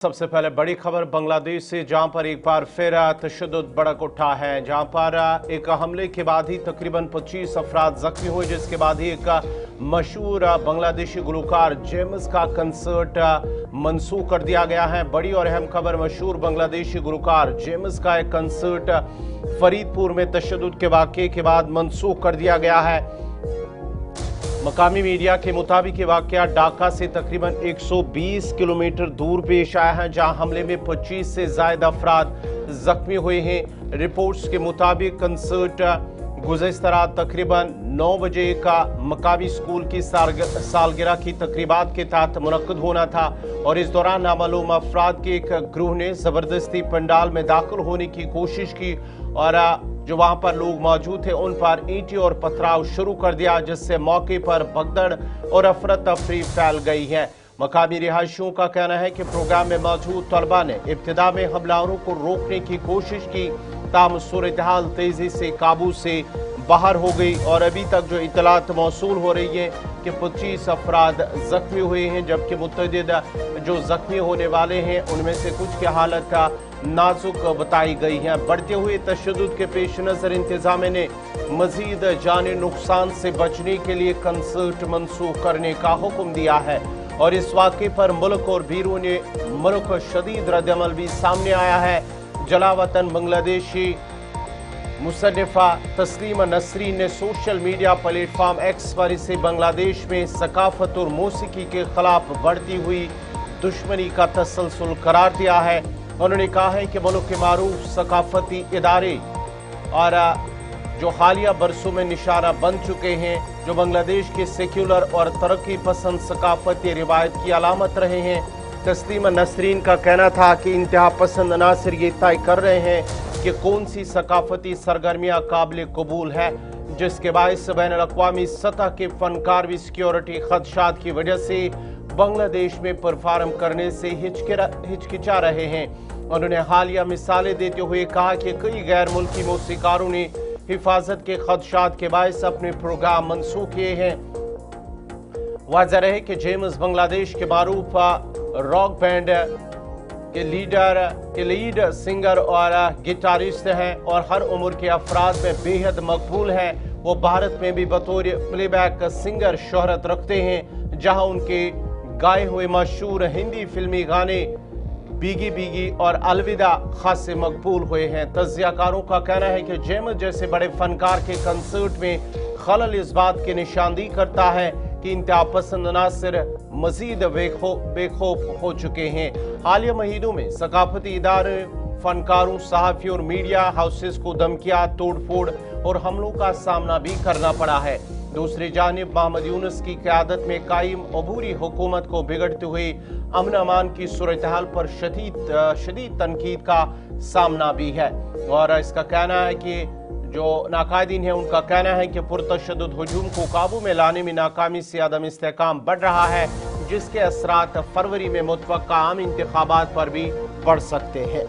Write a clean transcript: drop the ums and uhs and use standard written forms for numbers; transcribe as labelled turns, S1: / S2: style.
S1: सबसे पहले बड़ी खबर बांग्लादेश से, जहां पर एक बार फिर तशद्दुद भड़क उठा है। जहां पर एक हमले के बाद ही तकरीबन 25 अफराद जख्मी हुए, जिसके बाद ही एक मशहूर बांग्लादेशी गुलकार जेम्स का कंसर्ट मनसूख कर दिया गया है। बड़ी और अहम खबर, मशहूर बांग्लादेशी गुलकार जेम्स का एक कंसर्ट फरीदपुर में तशद्दुद के वाक़े के बाद मनसूख कर दिया गया है। मकामी मीडिया के मुताबिक ये वाक़या ढाका से तकरीबन 120 किलोमीटर दूर पेश आया है, जहां हमले में 25 से ज़ायद अफराद जख्मी हुए हैं। रिपोर्ट्स के मुताबिक कंसर्ट गुज़श्ता रात तकरीबन 9 बजे का मकामी स्कूल की सालगिरह की तकरीबात के तहत मुनक्किद होना था, और इस दौरान नामालूम अफराद के एक ग्रुप ने ज़बरदस्ती पंडाल में दाखिल होने की कोशिश की और जो वहां पर लोग मौजूद थे उन पर ईंटें और पथराव शुरू कर दिया, जिससे मौके पर भगदड़ और अफरा तफरी फैल गई है। मकामी रिहायशियों का कहना है कि प्रोग्राम में मौजूद तलबा ने इब्तिदा में हमलावरों को रोकने की कोशिश की, ताहम सूरत हाल तेजी से काबू से बाहर हो गई और अभी तक जो इतलात मौसूल हो रही है कि 25 अफराद जख्मी हुए हैं, जबकि मुतअद्दिद जो जख्मी होने वाले हैं उनमें से कुछ की हालत नाजुक बताई गई है। बढ़ते हुए तशद्दुद के पेश नज़र इंतजामिया ने मजीद जानी नुकसान से बचने के लिए कंसर्ट मनसूख करने का हुक्म दिया है, और इस वाक़े पर मुल्क और बैरून मुल्क शदीद रद्दअमल भी सामने आया है। जलावतन बांग्लादेशी मुसन्निफा तस्लीमा नसरीन ने सोशल मीडिया प्लेटफॉर्म एक्स पर इसे बांग्लादेश में सकाफत और मौसीकी के खिलाफ बढ़ती हुई दुश्मनी का तसलसल करार दिया है। उन्होंने कहा है कि मुल्क के मारूफ सकाफती इदारे और जो हालिया बरसों में निशाना बन चुके हैं, जो बांग्लादेश के सेक्युलर और तरक्की पसंद सकाफती रिवायत की अलामत रहे हैं। तस्लीमा नसरीन का कहना था कि इंतहा पसंद अनासर ये तय कर रहे हैं कि कौन सी सकाफती सरगर्मियाँ काबिल कबूल है, जिसके बायस बैन अल-अक़वामी सतह के फनकार भी सिक्योरिटी खदशात की वजह से बांग्लादेश में परफॉर्म करने से हिचकिचा रहे हैं। उन्होंने हालिया मिसालें देते हुए कहा कि कई गैर मुल्की मौसीकारों ने हिफाजत के खदशात के बायस अपने प्रोग्राम मनसूख किए हैं। वाज़ेह है कि जेम्स बांग्लादेश के मारूफ रॉक बैंड के लीड सिंगर और गिटारिस्ट हैं और हर उम्र के अफराद में बेहद मकबूल हैं। वो भारत में भी बतौर प्लेबैक सिंगर शोहरत रखते हैं, जहां उनके गाए हुए मशहूर हिंदी फिल्मी गाने बीगी बीगी और अलविदा खासे मकबूल हुए हैं। तज्जियाकारों का कहना है कि जेम्स जैसे बड़े फनकार के कंसर्ट में खलल इस बात की निशानदेही करता है कि इंतहा पसंद अनासर मजीद बेखौफ हो चुके हैं। हालिया महीनों में सकाफती इदारे फनकारों, सहाफ़ी और मीडिया हाउसेस को धमकियां, तोड़फोड़ और हमलों का सामना भी करना पड़ा है। दूसरी जानिब मोहम्मद यूनुस की क़यादत में कायम अबूरी हुकूमत को बिगड़ते हुए अमन अमान की सूरत हाल पर शदीद तनकीद का सामना भी है, और इसका कहना है कि जो नाकायदीन है उनका कहना है कि पुरतशद्दुद हुजूम को काबू में लाने में नाकामी से अदम इस्तेहकाम बढ़ रहा है, जिसके असरात फरवरी में मुतवक्का आम इंतखाबात पर भी पड़ सकते हैं।